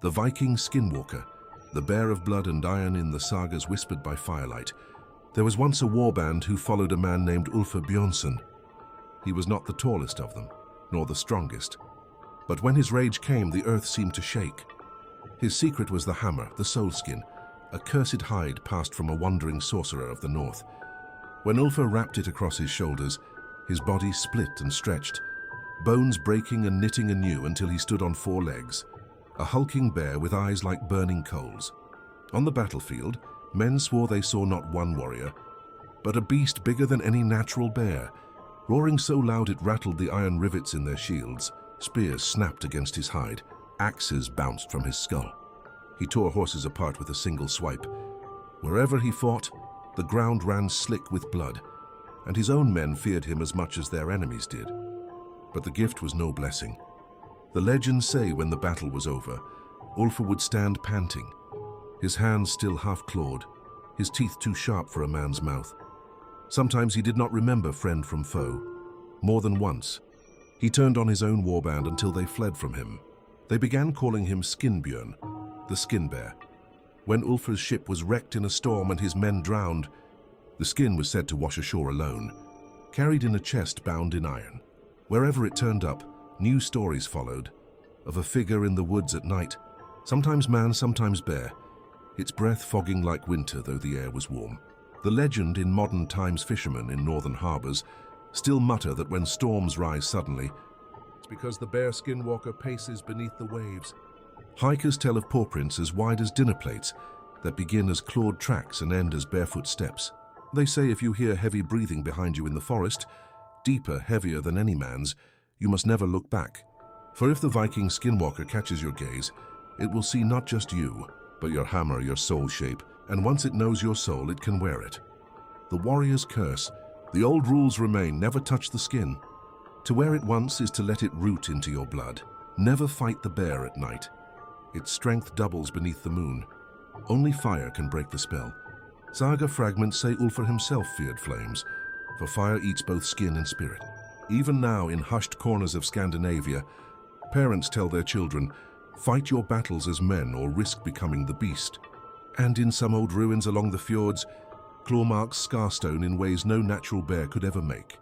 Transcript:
The Viking skinwalker, the bear of blood and iron in the sagas whispered by firelight. There was once a warband who followed a man named Ulfr Bjornsson. He was not the tallest of them, nor the strongest. But when his rage came, the earth seemed to shake. His secret was the hammer, the soul skin, a cursed hide passed from a wandering sorcerer of the north. When Ulfr wrapped it across his shoulders, his body split and stretched, bones breaking and knitting anew until he stood on 4 legs, a hulking bear with eyes like burning coals. On the battlefield, men swore they saw not one warrior, but a beast bigger than any natural bear, roaring so loud it rattled the iron rivets in their shields. Spears snapped against his hide, axes bounced from his skull. He tore horses apart with a single swipe. Wherever he fought, the ground ran slick with blood, and his own men feared him as much as their enemies did. But the gift was no blessing. The legends say when the battle was over, Ulfr would stand panting, his hands still half-clawed, his teeth too sharp for a man's mouth. Sometimes he did not remember friend from foe. More than once, he turned on his own warband until they fled from him. They began calling him Skinbjörn, the skin bear. When Ulfr's ship was wrecked in a storm and his men drowned, the skin was said to wash ashore alone, carried in a chest bound in iron. Wherever it turned up, new stories followed, of a figure in the woods at night, sometimes man, sometimes bear, its breath fogging like winter though the air was warm. The legend in modern times fishermen in northern harbors still mutter that when storms rise suddenly, it's because the bear skinwalker paces beneath the waves. Hikers tell of paw prints as wide as dinner plates that begin as clawed tracks and end as barefoot steps. They say if you hear heavy breathing behind you in the forest, deeper, heavier than any man's, you must never look back. For if the Viking skinwalker catches your gaze, it will see not just you, but your hammer, your soul shape, and once it knows your soul, it can wear it. The warrior's curse. The old rules remain: never touch the skin. To wear it once is to let it root into your blood. Never fight the bear at night. Its strength doubles beneath the moon. Only fire can break the spell. Saga fragments say Ulfr himself feared flames, for fire eats both skin and spirit. Even now, in hushed corners of Scandinavia, parents tell their children, fight your battles as men or risk becoming the beast. And in some old ruins along the fjords, claw marks scar stone in ways no natural bear could ever make.